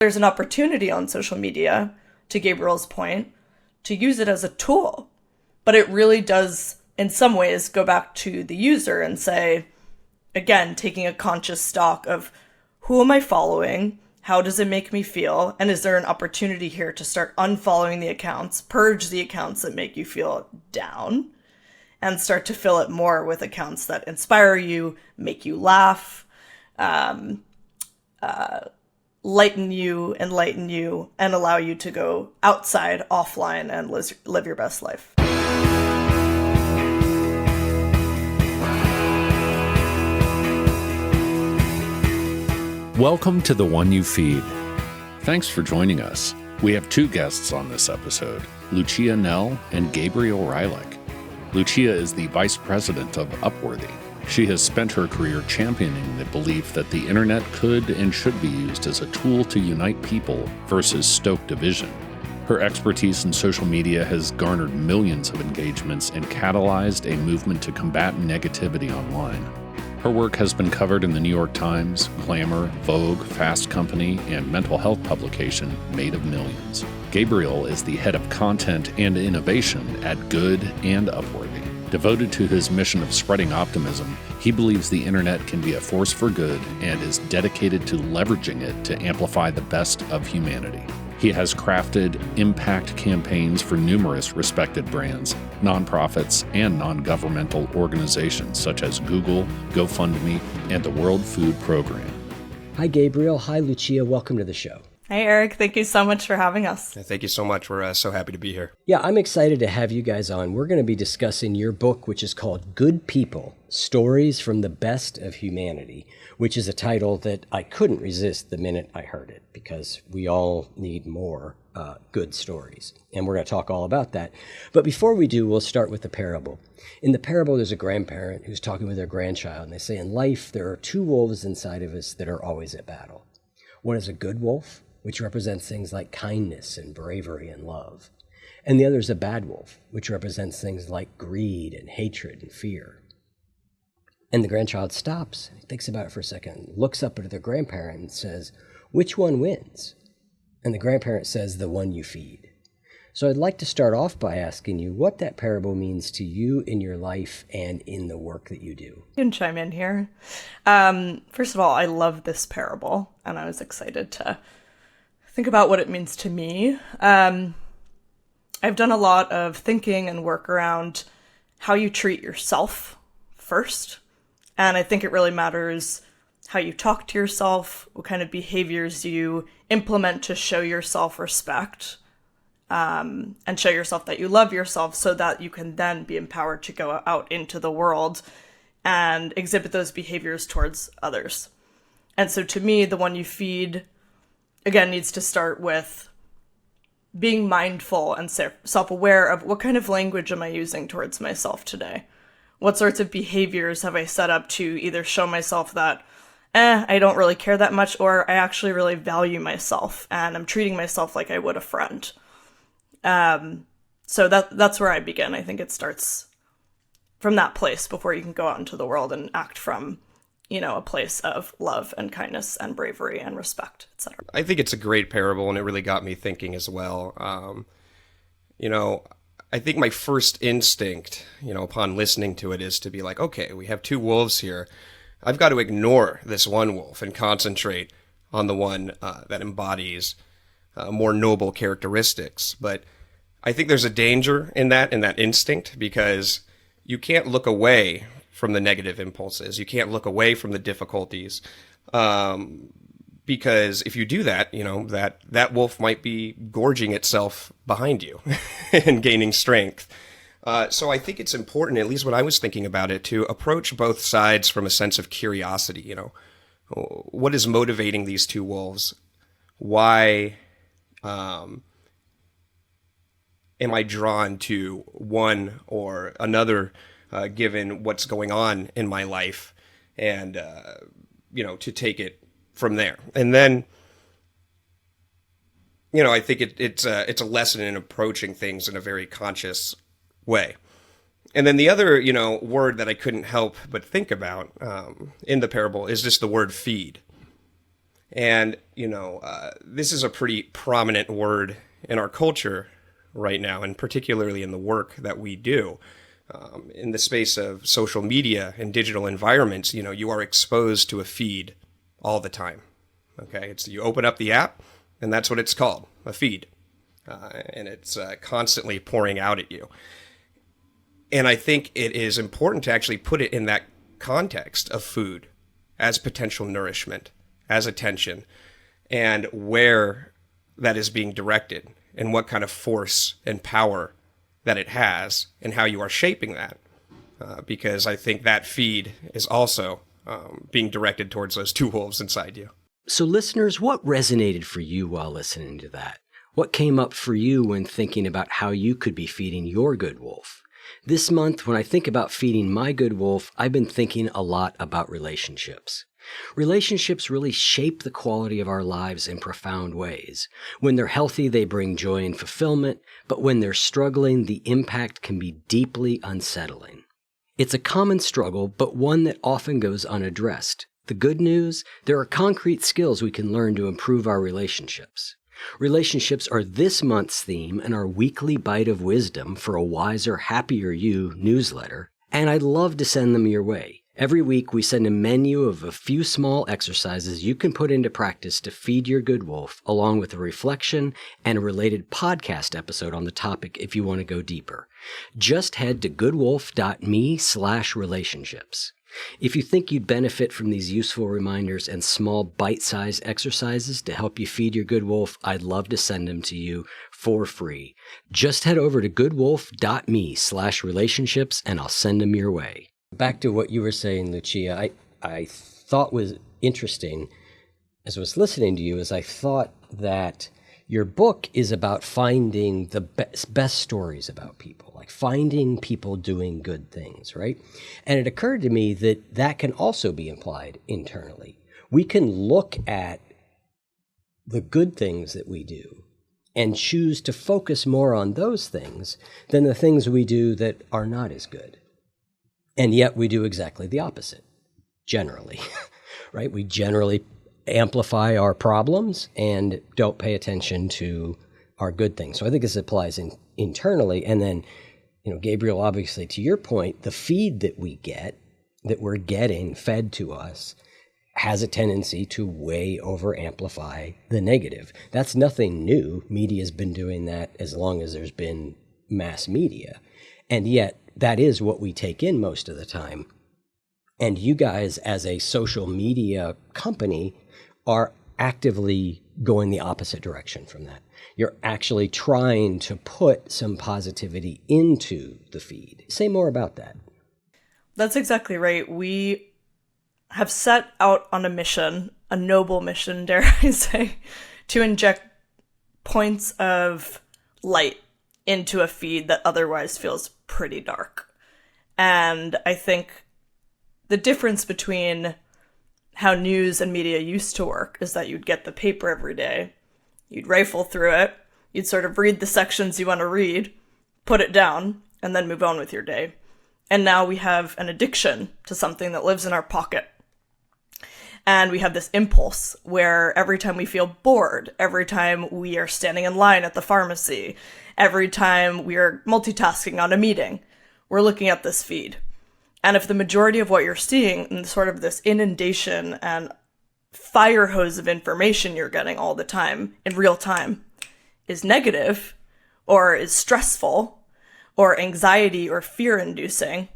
There's an opportunity on social media, to Gabriel's point, to use it as a tool. But it really does, in some ways, go back to the user and say, again, taking a conscious stock of who am I following? How does it make me feel? And is there an opportunity here to start unfollowing the accounts, purge the accounts that make you feel down, and start to fill it more with accounts that inspire you, make you laugh, lighten you, enlighten you, and allow you to go outside, offline, and live your best life. Welcome to The One You Feed. Thanks for joining us. We have two guests on this episode, Lucia Knell and Gabe Reilich. Lucia is the vice president of Upworthy. She has spent her career championing the belief that the internet could and should be used as a tool to unite people versus stoke division. Her expertise in social media has garnered millions of engagements and catalyzed a movement to combat negativity online. Her work has been covered in the New York Times, Glamour, Vogue, Fast Company, and mental health publication Made of Millions. Gabriel is the head of content and innovation at Good and Upworthy. Devoted to his mission of spreading optimism, he believes the internet can be a force for good and is dedicated to leveraging it to amplify the best of humanity. He has crafted impact campaigns for numerous respected brands, nonprofits, and non-governmental organizations such as Google, GoFundMe, and the World Food Program. Hi, Gabriel. Hi, Lucia. Welcome to the show. Hi, Eric. Thank you so much for having us. Thank you so much. We're so happy to be here. Yeah, I'm excited to have you guys on. We're going to be discussing your book, which is called Good People, Stories from the Best of Humanity, which is a title that I couldn't resist the minute I heard it, because we all need more good stories. And we're going to talk all about that. But before we do, we'll start with the parable. In the parable, there's a grandparent who's talking with their grandchild, and they say, in life, there are two wolves inside of us that are always at battle. One is a good wolf, which represents things like kindness and bravery and love. And the other is a bad wolf, which represents things like greed and hatred and fear. And the grandchild stops, and he thinks about it for a second, looks up at their grandparent and says, which one wins? And the grandparent says, the one you feed. So I'd like to start off by asking you what that parable means to you in your life and in the work that you do. You can chime in here. First of all, I love this parable, and I was excited to think about what it means to me. I've done a lot of thinking and work around how you treat yourself first. And I think it really matters how you talk to yourself, what kind of behaviors you implement to show yourself respect, and show yourself that you love yourself so that you can then be empowered to go out into the world and exhibit those behaviors towards others. And so to me, the one you feed, again, needs to start with being mindful and self-aware of what kind of language am I using towards myself today? What sorts of behaviors have I set up to either show myself that, I don't really care that much, or I actually really value myself and I'm treating myself like I would a friend. So that's where I begin. I think it starts from that place before you can go out into the world and act from a place of love and kindness and bravery and respect, etc. I think it's a great parable, and it really got me thinking as well. I think my first instinct, upon listening to it is to be like, okay, we have two wolves here. I've got to ignore this one wolf and concentrate on the one that embodies more noble characteristics. But I think there's a danger in that instinct, because you can't look away from the negative impulses. You can't look away from the difficulties, because if you do that, that wolf might be gorging itself behind you and gaining strength. So I think it's important, at least when I was thinking about it, to approach both sides from a sense of curiosity. What is motivating these two wolves? Why am I drawn to one or another, given what's going on in my life, and, to take it from there. And then, I think it's a lesson in approaching things in a very conscious way. And then the other, word that I couldn't help but think about in the parable is just the word feed. And, this is a pretty prominent word in our culture right now, and particularly in the work that we do. In the space of social media and digital environments, you are exposed to a feed all the time. Okay, you open up the app, and that's what it's called, a feed. And it's constantly pouring out at you. And I think it is important to actually put it in that context of food as potential nourishment, as attention, and where that is being directed and what kind of force and power that it has and how you are shaping that. Because I think that feed is also being directed towards those two wolves inside you. So listeners, what resonated for you while listening to that? What came up for you when thinking about how you could be feeding your good wolf? This month, when I think about feeding my good wolf, I've been thinking a lot about relationships. Relationships really shape the quality of our lives in profound ways. When they're healthy, they bring joy and fulfillment, but when they're struggling, the impact can be deeply unsettling. It's a common struggle, but one that often goes unaddressed. The good news, there are concrete skills we can learn to improve our relationships. Relationships are this month's theme in our weekly bite of wisdom for a wiser, happier you newsletter, and I'd love to send them your way. Every week, we send a menu of a few small exercises you can put into practice to feed your good wolf, along with a reflection and a related podcast episode on the topic if you want to go deeper. Just head to goodwolf.me/relationships. If you think you'd benefit from these useful reminders and small bite-sized exercises to help you feed your good wolf, I'd love to send them to you for free. Just head over to goodwolf.me/relationships and I'll send them your way. Back to what you were saying, Lucia, I thought was interesting as I was listening to you is I thought that your book is about finding the best stories about people, like finding people doing good things, right? And it occurred to me that that can also be implied internally. We can look at the good things that we do and choose to focus more on those things than the things we do that are not as good. And yet we do exactly the opposite, generally, right? We generally amplify our problems and don't pay attention to our good things. So I think this applies internally. And then, Gabriel, obviously, to your point, the feed that we get, that we're getting fed to us, has a tendency to way over amplify the negative. That's nothing new. Media's been doing that as long as there's been mass media. And yet that is what we take in most of the time. And you guys, as a social media company, are actively going the opposite direction from that. You're actually trying to put some positivity into the feed. Say more about that. That's exactly right. We have set out on a mission, a noble mission, dare I say, to inject points of light into a feed that otherwise feels pretty dark. And I think the difference between how news and media used to work is that you'd get the paper every day, you'd rifle through it, you'd sort of read the sections you want to read, put it down, and then move on with your day. And now we have an addiction to something that lives in our pocket. And we have this impulse where every time we feel bored, every time we are standing in line at the pharmacy, every time we are multitasking on a meeting, we're looking at this feed. And if the majority of what you're seeing in sort of this inundation and fire hose of information you're getting all the time in real time is negative or is stressful or anxiety or fear inducing,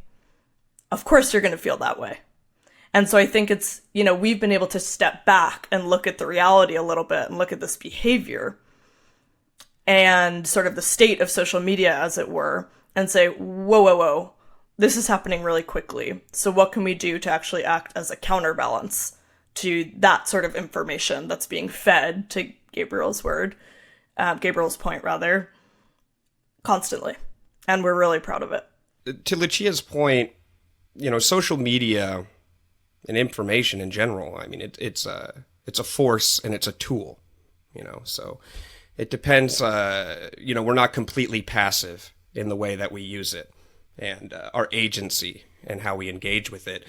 of course you're going to feel that way. And so I think it's, we've been able to step back and look at the reality a little bit and look at this behavior and sort of the state of social media, as it were, and say, whoa, this is happening really quickly. So what can we do to actually act as a counterbalance to that sort of information that's being fed, to Gabriel's point, constantly. And we're really proud of it. To Lucia's point, social media and information in general, I mean, it's a force and it's a tool, so it depends, we're not completely passive in the way that we use it and our agency and how we engage with it.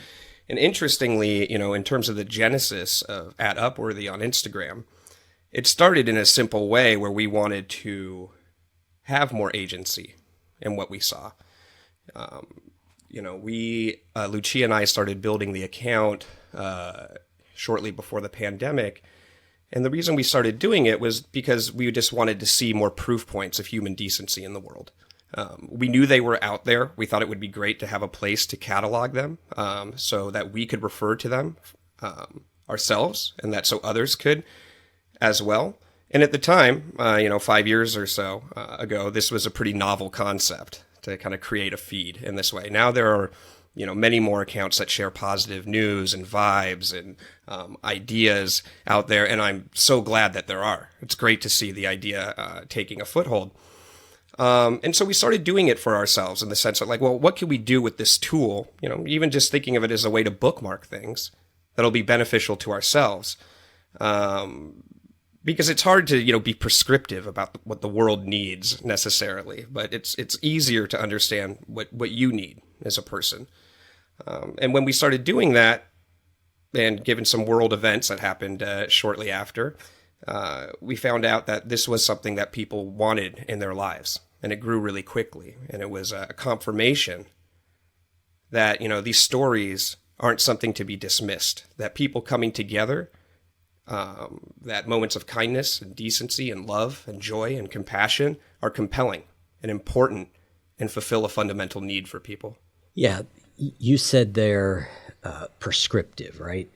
And interestingly, in terms of the genesis of at Upworthy on Instagram, it started in a simple way where we wanted to have more agency in what we saw. Lucia and I started building the account shortly before the pandemic. And the reason we started doing it was because we just wanted to see more proof points of human decency in the world. We knew they were out there. We thought it would be great to have a place to catalog them so that we could refer to them ourselves, and that so others could as well. And at the time, 5 years or so ago, this was a pretty novel concept to kind of create a feed in this way. Now there are, many more accounts that share positive news and vibes and ideas out there. And I'm so glad that there are. It's great to see the idea taking a foothold. And so we started doing it for ourselves in the sense of what can we do with this tool? Even just thinking of it as a way to bookmark things that'll be beneficial to ourselves. Because it's hard to, be prescriptive about what the world needs necessarily, but it's easier to understand what you need as a person. And when we started doing that, and given some world events that happened shortly after, we found out that this was something that people wanted in their lives, and it grew really quickly. And it was a confirmation that, these stories aren't something to be dismissed, that people coming together, that moments of kindness and decency and love and joy and compassion are compelling and important and fulfill a fundamental need for people. Yeah, you said they're prescriptive, right?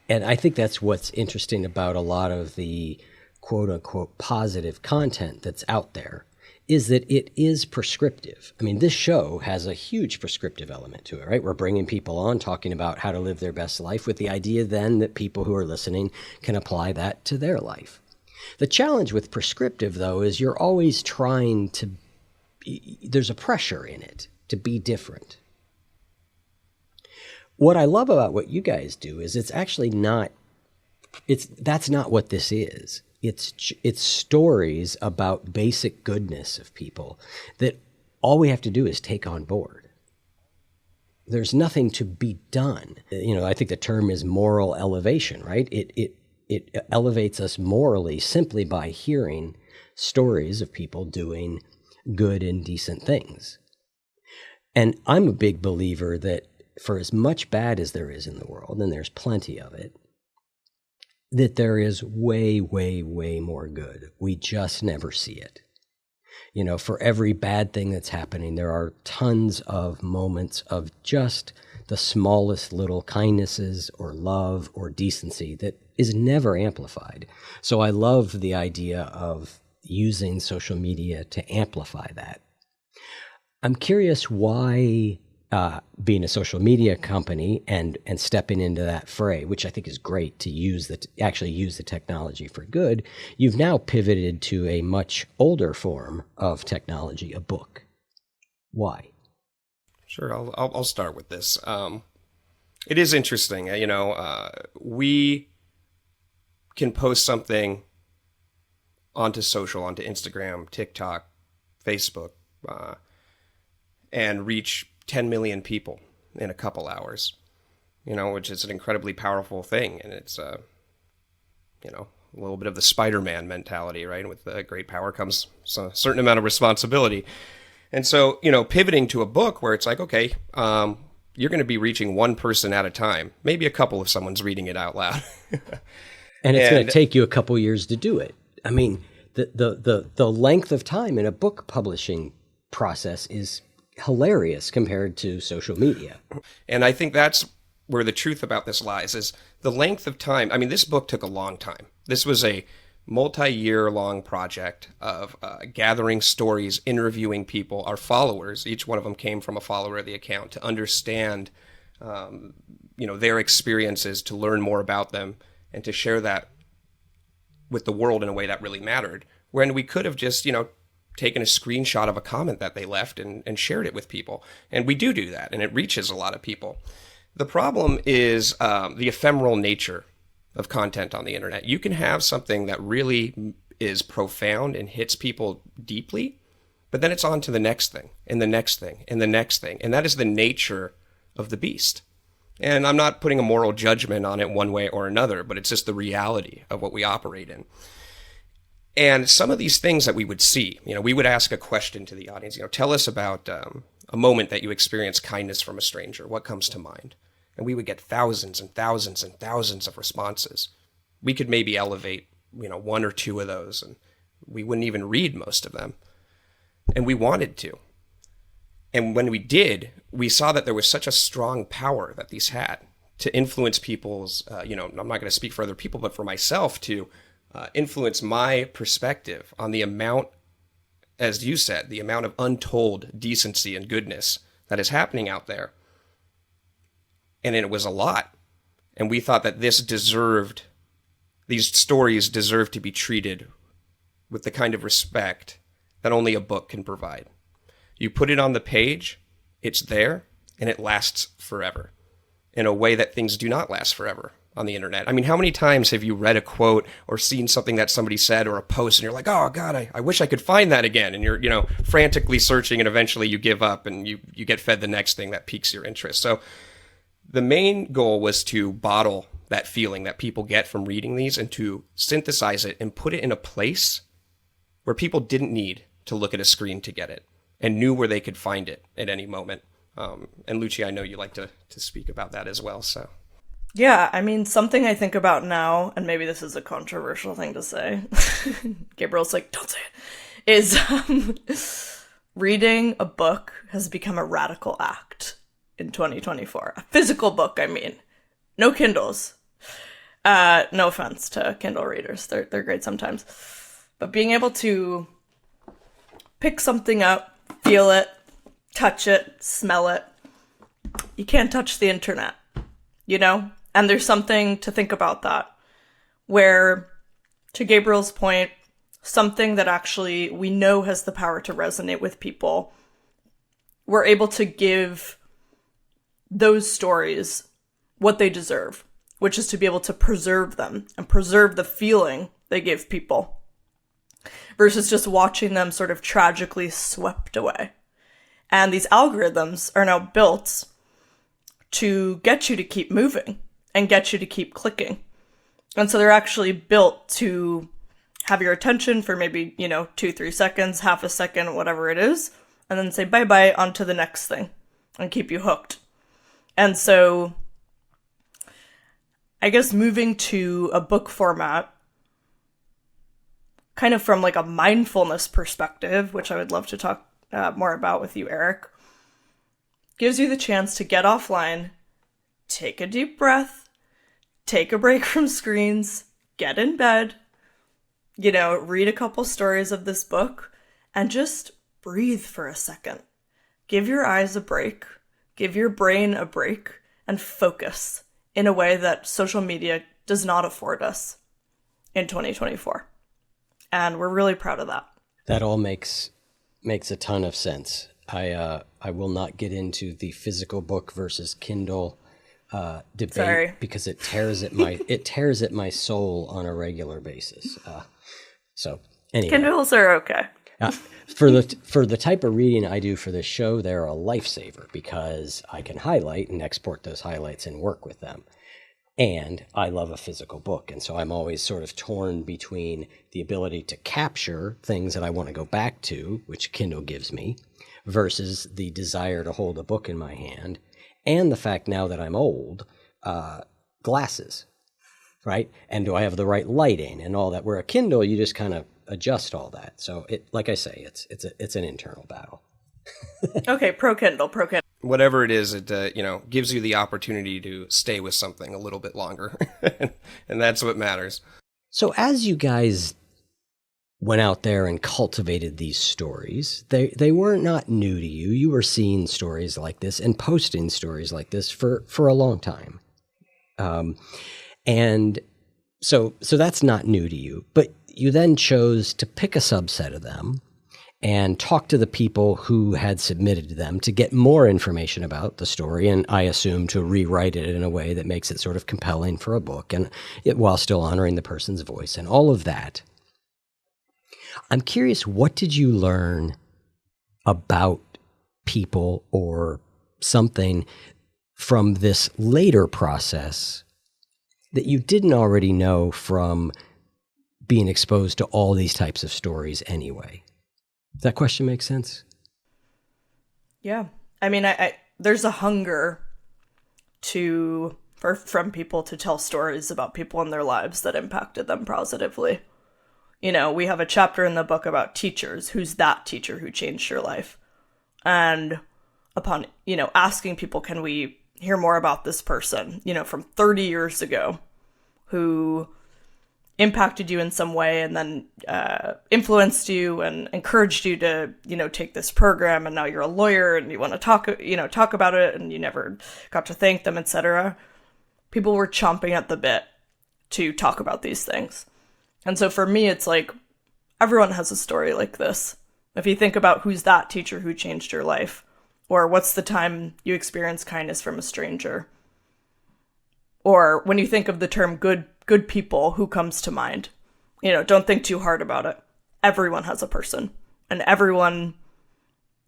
And I think that's what's interesting about a lot of the quote unquote positive content that's out there, is that it is prescriptive. I mean, this show has a huge prescriptive element to it, right? We're bringing people on talking about how to live their best life with the idea then that people who are listening can apply that to their life. The challenge with prescriptive, though, is you're always trying to, there's a pressure in it to be different. What I love about what you guys do is it's actually not, that's not what this is. It's stories about basic goodness of people that all we have to do is take on board. There's nothing to be done. I think the term is moral elevation, right? It elevates us morally simply by hearing stories of people doing good and decent things. And I'm a big believer that for as much bad as there is in the world, and there's plenty of it, that there is way, way, way more good. We just never see it. For every bad thing that's happening, there are tons of moments of just the smallest little kindnesses or love or decency that is never amplified. So I love the idea of using social media to amplify that. I'm curious why being a social media company and stepping into that fray, which I think is great to actually use the technology for good, you've now pivoted to a much older form of technology, a book. Why? Sure, I'll start with this. It is interesting, we can post something onto Instagram, TikTok, Facebook, and reach 10 million people in a couple hours, which is an incredibly powerful thing. And it's, a little bit of the Spider-Man mentality, right? With great power comes a certain amount of responsibility. And so, pivoting to a book where it's like, okay, you're going to be reaching one person at a time, maybe a couple if someone's reading it out loud. And it's going to take you a couple years to do it. I mean, the length of time in a book publishing process is hilarious compared to social media. And I think that's where the truth about this lies, is the length of time. I mean, this book took a long time. This was a multi-year long project of gathering stories, interviewing people, our followers. Each one of them came from a follower of the account to understand, their experiences, to learn more about them, and to share that with the world in a way that really mattered. When we could have just, taken a screenshot of a comment that they left and shared it with people. And we do that, and it reaches a lot of people. The problem is the ephemeral nature of content on the internet. You can have something that really is profound and hits people deeply, but then it's on to the next thing, and the next thing, and the next thing. And that is the nature of the beast. And I'm not putting a moral judgment on it one way or another, but it's just the reality of what we operate in. And some of these things that we would see, we would ask a question to the audience, tell us about a moment that you experienced kindness from a stranger. What comes to mind? And we would get thousands and thousands and thousands of responses. We could maybe elevate, one or two of those, and we wouldn't even read most of them. And we wanted to. And when we did, we saw that there was such a strong power that these had to influence people's, I'm not going to speak for other people, but for myself to influence my perspective on the amount, as you said, the amount of untold decency and goodness that is happening out there. And it was a lot. And we thought that these stories deserved to be treated with the kind of respect that only a book can provide. You put it on the page, it's there, and it lasts forever in a way that things do not last forever on the internet. I mean, how many times have you read a quote or seen something that somebody said or a post and you're like, oh God, I wish I could find that again. And you're, frantically searching, and eventually you give up and you get fed the next thing that piques your interest. So the main goal was to bottle that feeling that people get from reading these and to synthesize it and put it in a place where people didn't need to look at a screen to get it and knew where they could find it at any moment. And Lucia, I know you like to speak about that as well, so. Yeah, I mean, something I think about now, and maybe this is a controversial thing to say, Gabriel's like, don't say it, is reading a book has become a radical act in 2024. A physical book, I mean. No Kindles. No offense to Kindle readers. They're great sometimes. But being able to pick something up, feel it, touch it, smell it. You can't touch the internet, And there's something to think about that, where, to Gabriel's point, something that actually we know has the power to resonate with people, we're able to give those stories what they deserve, which is to be able to preserve them and preserve the feeling they give people, versus just watching them sort of tragically swept away. And these algorithms are now built to get you to keep moving and get you to keep clicking. And so they're actually built to have your attention for maybe, 2-3 seconds, half a second, whatever it is, and then say bye-bye on to the next thing and keep you hooked. And so I guess moving to a book format, kind of from like a mindfulness perspective, which I would love to talk more about with you, Eric, gives you the chance to get offline, take a deep breath, take a break from screens, get in bed, read a couple stories of this book, and just breathe for a second. Give your eyes a break, give your brain a break, and focus in a way that social media does not afford us in 2024. And we're really proud of that. That all makes a ton of sense. I will not get into the physical book versus Kindle debate. Sorry. Because it tears at my soul on a regular basis. So anyway, Kindles are okay. For the type of reading I do for this show, they're a lifesaver because I can highlight and export those highlights and work with them. And I love a physical book. And so I'm always sort of torn between the ability to capture things that I want to go back to, which Kindle gives me, versus the desire to hold a book in my hand. And the fact now that I'm old, glasses, right? And do I have the right lighting and all that? Where a Kindle, you just kind of adjust all that. So it, like I say, it's an internal battle. Okay, pro Kindle. Whatever it is, it gives you the opportunity to stay with something a little bit longer, and that's what matters. So as you guys went out there and cultivated these stories, they were not new to you. You were seeing stories like this and posting stories like this for a long time, and so that's not new to you. But you then chose to pick a subset of them and talk to the people who had submitted them to get more information about the story, and I assume to rewrite it in a way that makes it sort of compelling for a book, and while still honoring the person's voice and all of that. I'm curious, what did you learn about people or something from this later process that you didn't already know from being exposed to all these types of stories anyway? Does that question make sense? Yeah. I mean, I there's a hunger from people to tell stories about people in their lives that impacted them positively. You know, we have a chapter in the book about teachers. Who's that teacher who changed your life? And upon, asking people, can we hear more about this person, from 30 years ago who impacted you in some way and then influenced you and encouraged you to, take this program, and now you're a lawyer and you want to talk about it and you never got to thank them, etc. People were chomping at the bit to talk about these things. And so for me, it's like, everyone has a story like this. If you think about who's that teacher who changed your life, or what's the time you experienced kindness from a stranger, or when you think of the term good people, who comes to mind? Don't think too hard about it. Everyone has a person, and everyone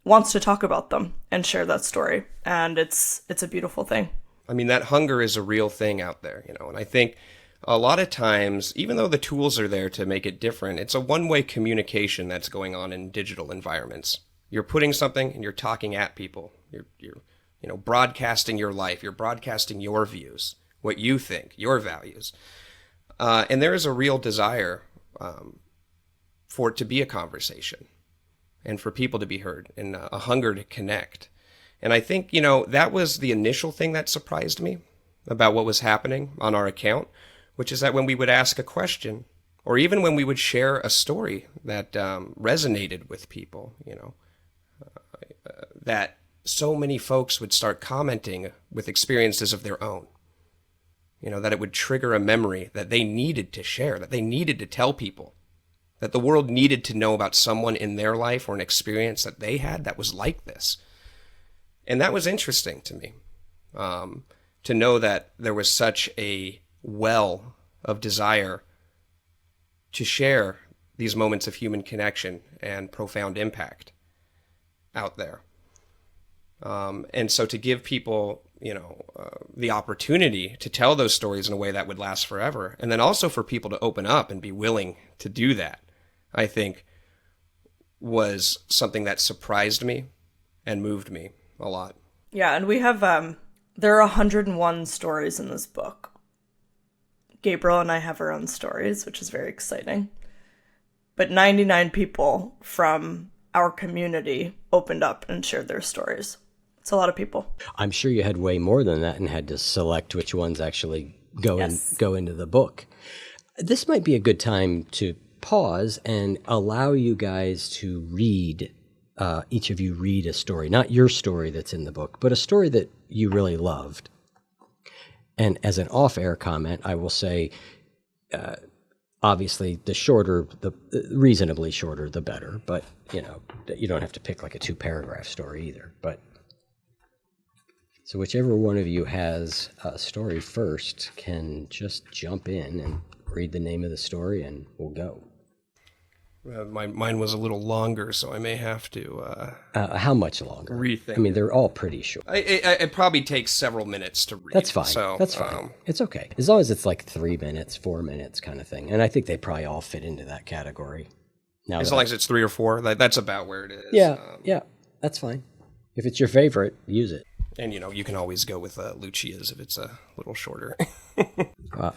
wants to talk about them and share that story. And it's a beautiful thing. I mean, that hunger is a real thing out there, and I think a lot of times, even though the tools are there to make it different, it's a one-way communication that's going on in digital environments. You're putting something and you're talking at people. You're broadcasting your life. You're broadcasting your views, what you think, your values. And there is a real desire for it to be a conversation and for people to be heard, and a hunger to connect. And I think, that was the initial thing that surprised me about what was happening on our account, which is that when we would ask a question, or even when we would share a story that resonated with people, that so many folks would start commenting with experiences of their own, that it would trigger a memory that they needed to share, that they needed to tell people, that the world needed to know about someone in their life or an experience that they had that was like this. And that was interesting to me, to know that there was such a well of desire to share these moments of human connection and profound impact out there. And so to give people, the opportunity to tell those stories in a way that would last forever, and then also for people to open up and be willing to do that, I think was something that surprised me and moved me a lot. Yeah, and we have, there are 101 stories in this book. Gabriel and I have our own stories, which is very exciting. But 99 people from our community opened up and shared their stories. It's a lot of people. I'm sure you had way more than that and had to select which ones actually go into the book. This might be a good time to pause and allow you guys to read, each of you read a story, not your story that's in the book, but a story that you really loved. And as an off-air comment, I will say, obviously, the reasonably shorter, the better. But, you don't have to pick like a 2-paragraph story either. But so whichever one of you has a story first can just jump in and read the name of the story, and we'll go. Mine was a little longer, so I may have to... how much longer? Rethink. I mean, they're all pretty short. It probably takes several minutes to read. That's fine. So, That's fine. It's okay. As long as it's like 3 minutes, 4 minutes kind of thing. And I think they probably all fit into that category. Now, as long as it's 3 or 4, that's about where it is. Yeah, that's fine. If it's your favorite, use it. And, you can always go with Lucia's if it's a little shorter.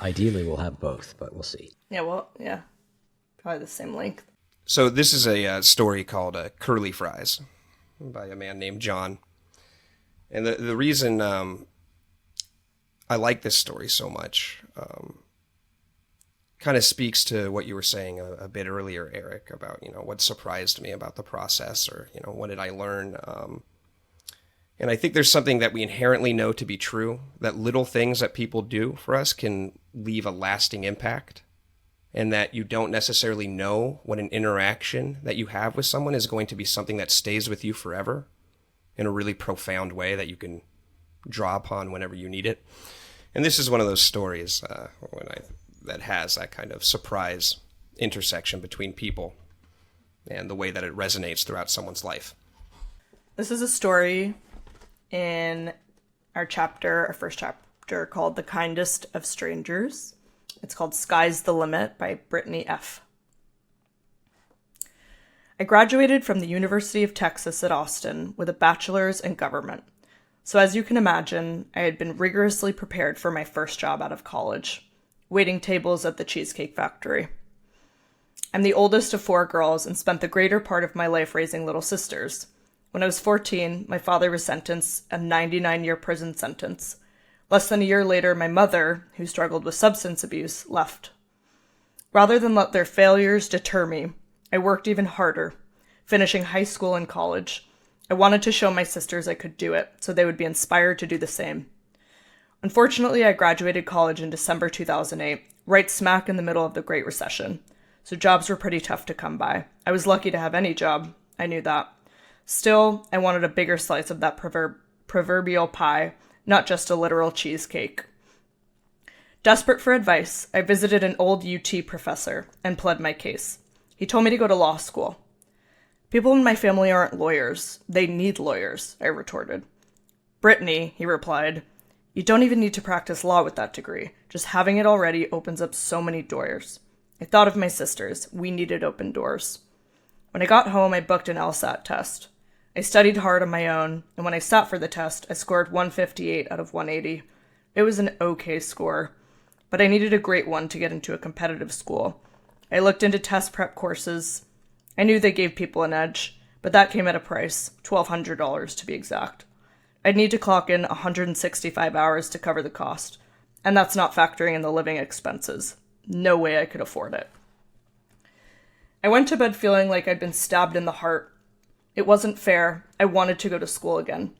Ideally, we'll have both, but we'll see. Yeah, probably the same length. So this is a story called Curly Fries by a man named John. And the reason I like this story so much kind of speaks to what you were saying a bit earlier, Eric, about, what surprised me about the process, or, what did I learn? And I think there's something that we inherently know to be true, that little things that people do for us can leave a lasting impact. And that you don't necessarily know when an interaction that you have with someone is going to be something that stays with you forever in a really profound way that you can draw upon whenever you need it. And this is one of those stories that has that kind of surprise intersection between people and the way that it resonates throughout someone's life. This is a story in our first chapter called The Kindest of Strangers. It's called Sky's the Limit by Brittany F. I graduated from the University of Texas at Austin with a bachelor's in government. So as you can imagine, I had been rigorously prepared for my first job out of college, waiting tables at the Cheesecake Factory. I'm the oldest of 4 girls and spent the greater part of my life raising little sisters. When I was 14, my father was sentenced a 99-year prison sentence. Less than a year later, my mother, who struggled with substance abuse, left. Rather than let their failures deter me, I worked even harder, finishing high school and college. I wanted to show my sisters I could do it, so they would be inspired to do the same. Unfortunately, I graduated college in December 2008, right smack in the middle of the Great Recession, so jobs were pretty tough to come by. I was lucky to have any job, I knew that. Still, I wanted a bigger slice of that proverbial pie, not just a literal cheesecake. Desperate for advice, I visited an old UT professor and pled my case. He told me to go to law school. People in my family aren't lawyers. They need lawyers, I retorted. Brittany, he replied, you don't even need to practice law with that degree. Just having it already opens up so many doors. I thought of my sisters. We needed open doors. When I got home, I booked an LSAT test. I studied hard on my own, and when I sat for the test, I scored 158 out of 180. It was an okay score, but I needed a great one to get into a competitive school. I looked into test prep courses. I knew they gave people an edge, but that came at a price, $1,200 to be exact. I'd need to clock in 165 hours to cover the cost, and that's not factoring in the living expenses. No way I could afford it. I went to bed feeling like I'd been stabbed in the heart. It wasn't fair. I wanted to go to school again.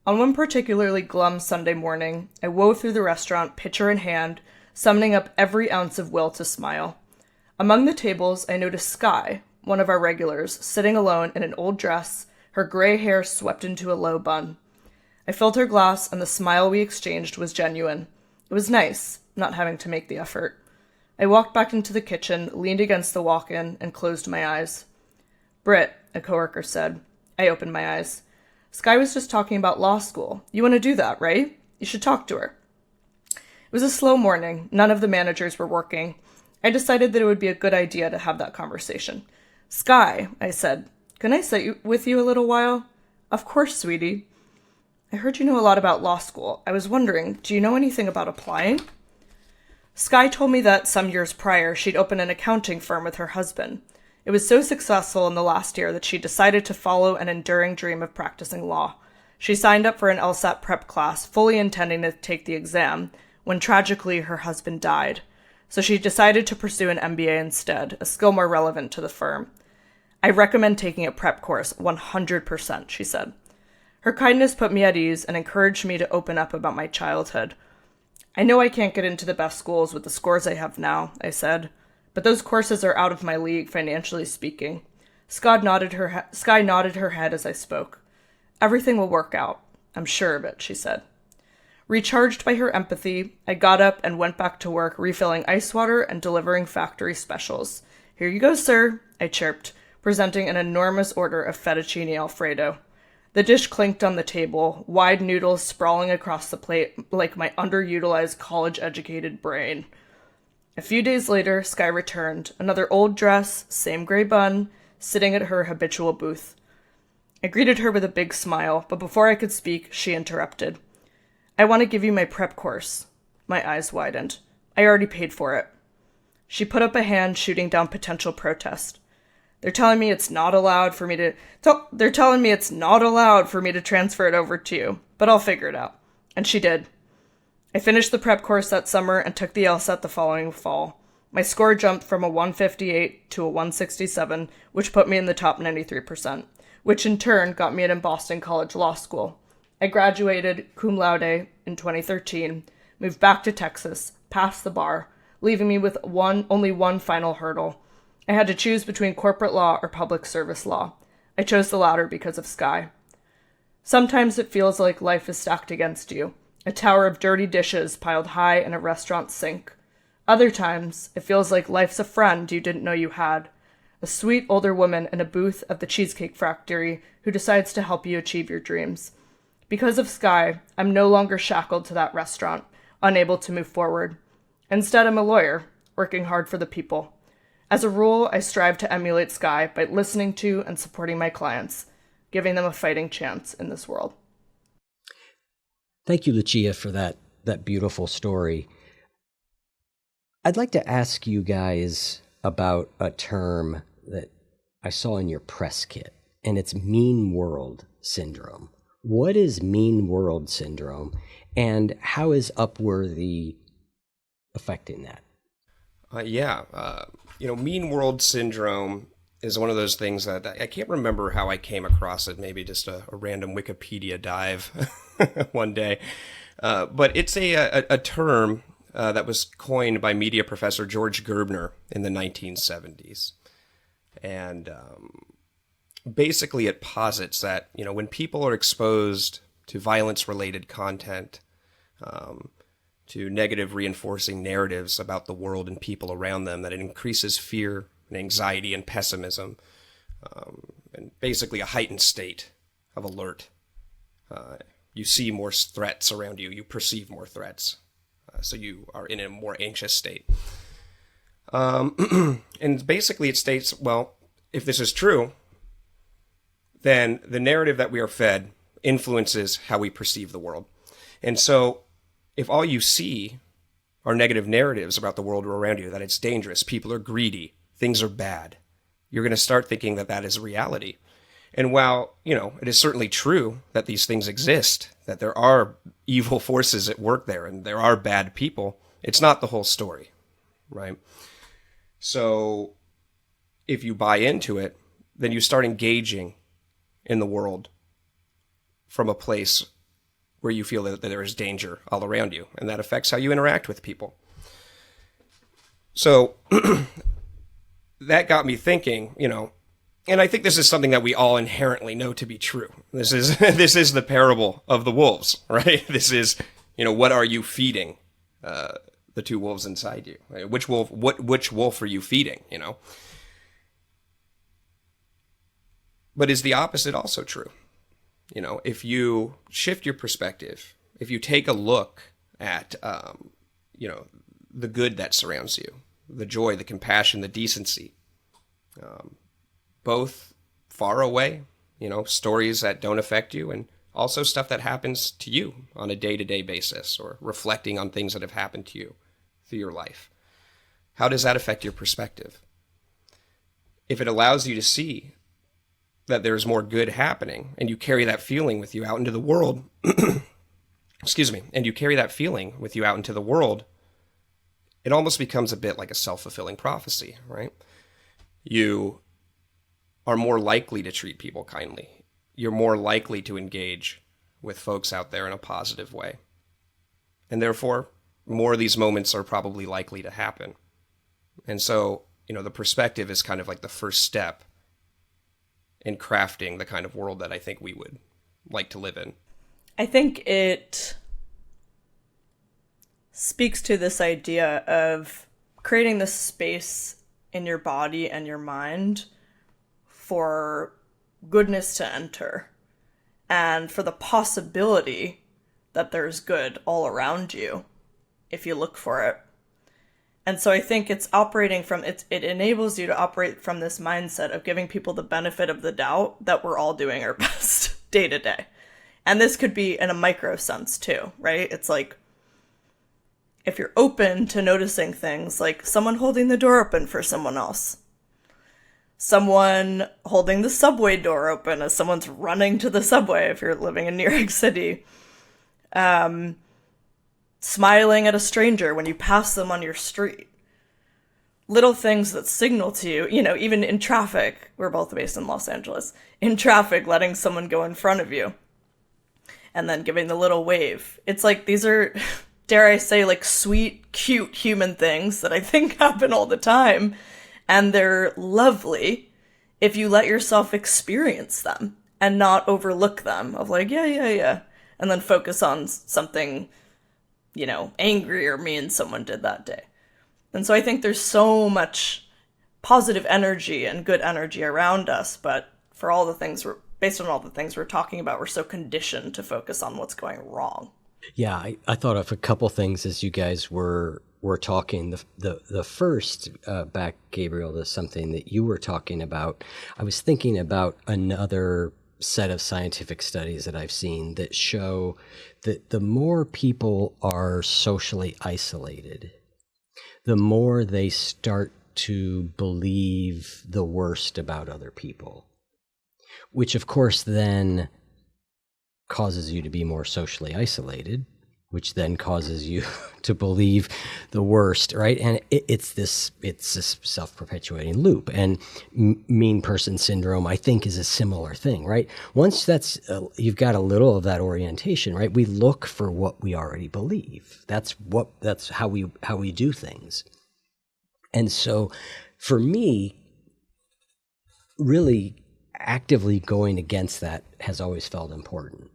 On one particularly glum Sunday morning, I wove through the restaurant, pitcher in hand, summoning up every ounce of will to smile. Among the tables, I noticed Sky, one of our regulars, sitting alone in an old dress, her gray hair swept into a low bun. I filled her glass, and the smile we exchanged was genuine. It was nice, not having to make the effort. I walked back into the kitchen, leaned against the walk-in, and closed my eyes. Britt, a coworker said. I opened my eyes. Sky was just talking about law school. You want to do that, right? You should talk to her. It was a slow morning. None of the managers were working. I decided that it would be a good idea to have that conversation. Sky, I said, can I sit with you a little while? Of course, sweetie. I heard you know a lot about law school. I was wondering, do you know anything about applying? Sky told me that some years prior, she'd opened an accounting firm with her husband. It was so successful in the last year that she decided to follow an enduring dream of practicing law. She signed up for an LSAT prep class, fully intending to take the exam, when tragically her husband died. So she decided to pursue an MBA instead, a skill more relevant to the firm. I recommend taking a prep course 100%, she said. Her kindness put me at ease and encouraged me to open up about my childhood. I know I can't get into the best schools with the scores I have now, I said, but those courses are out of my league, financially speaking. Sky nodded her head as I spoke. Everything will work out. I'm sure of it, she said. Recharged by her empathy, I got up and went back to work, refilling ice water and delivering factory specials. Here you go, sir, I chirped, presenting an enormous order of fettuccine Alfredo. The dish clinked on the table, wide noodles sprawling across the plate like my underutilized college-educated brain. A few days later, Sky returned, another old dress, same gray bun, sitting at her habitual booth. I greeted her with a big smile, but before I could speak, she interrupted. I want to give you my prep course. My eyes widened. I already paid for it. She put up a hand, shooting down potential protest. They're telling me it's not allowed for me to transfer it over to you, but I'll figure it out. And she did. I finished the prep course that summer and took the LSAT the following fall. My score jumped from a 158 to a 167, which put me in the top 93%, which in turn got me in Boston College Law School. I graduated cum laude in 2013, moved back to Texas, passed the bar, leaving me with only one final hurdle. I had to choose between corporate law or public service law. I chose the latter because of Sky. Sometimes it feels like life is stacked against you, a tower of dirty dishes piled high in a restaurant sink. Other times, it feels like life's a friend you didn't know you had, a sweet older woman in a booth at the Cheesecake Factory who decides to help you achieve your dreams. Because of Sky, I'm no longer shackled to that restaurant, unable to move forward. Instead, I'm a lawyer, working hard for the people. As a rule, I strive to emulate Sky by listening to and supporting my clients, giving them a fighting chance in this world. Thank you, Lucia, for that beautiful story. I'd like to ask you guys about a term that I saw in your press kit, and it's mean world syndrome. What is mean world syndrome, and how is Upworthy affecting that? Mean world syndrome is one of those things that I can't remember how I came across it, maybe just a random Wikipedia dive one day. But it's a term that was coined by media professor George Gerbner in the 1970s. And basically it posits that, when people are exposed to violence-related content, to negative reinforcing narratives about the world and people around them, that it increases fear and anxiety and pessimism, and basically a heightened state of alert. You see more threats around you, you perceive more threats, so you are in a more anxious state. And basically it states, well, if this is true, then the narrative that we are fed influences how we perceive the world. And so if all you see are negative narratives about the world around you, that it's dangerous, people are greedy, things are bad, you're going to start thinking that that is reality. And while, it is certainly true that these things exist, that there are evil forces at work there and there are bad people, it's not the whole story, right? So if you buy into it, then you start engaging in the world from a place where you feel that there is danger all around you, and that affects how you interact with people. So that got me thinking, and I think this is something that we all inherently know to be true. This is the parable of the wolves, right? This is, what are you feeding the two wolves inside you? Which wolf are you feeding, But is the opposite also true? If you shift your perspective, if you take a look at, the good that surrounds you, the joy, the compassion, the decency, both far away, stories that don't affect you, and also stuff that happens to you on a day-to-day basis, or reflecting on things that have happened to you through your life. How does that affect your perspective? If it allows you to see that there's more good happening, and you carry that feeling with you out into the world, and you carry that feeling with you out into the world, it almost becomes a bit like a self-fulfilling prophecy, right? You are more likely to treat people kindly. You're more likely to engage with folks out there in a positive way. And therefore, more of these moments are probably likely to happen. And so, the perspective is kind of like the first step in crafting the kind of world that I think we would like to live in. I think it speaks to this idea of creating this space in your body and your mind for goodness to enter, and for the possibility that there's good all around you if you look for it. And so I think it's operating from, it enables you to operate from this mindset of giving people the benefit of the doubt that we're all doing our best day to day. And this could be in a micro sense too, right? It's like, if you're open to noticing things like someone holding the door open for someone else, someone holding the subway door open as someone's running to the subway if you're living in New York City, smiling at a stranger when you pass them on your street. Little things that signal to you, even in traffic, we're both based in Los Angeles, in traffic, letting someone go in front of you and then giving the little wave. It's like, these are, dare I say, like sweet, cute human things that I think happen all the time. And they're lovely if you let yourself experience them and not overlook them of like, yeah. And then focus on something, angry or mean someone did that day. And so I think there's so much positive energy and good energy around us, but for all the things we're based on all the things we're talking about, we're so conditioned to focus on what's going wrong. Yeah, I thought of a couple things as you guys were talking. The first, back, Gabriel, to something that you were talking about, I was thinking about another set of scientific studies that I've seen that show that the more people are socially isolated, the more they start to believe the worst about other people, which of course then causes you to be more socially isolated, which then causes you to believe the worst, right? And it's this self-perpetuating loop. And mean person syndrome, I think, is a similar thing, right? Once that's you've got a little of that orientation, right? We look for what we already believe. That's how we do things. And so, for me, really actively going against that has always felt important.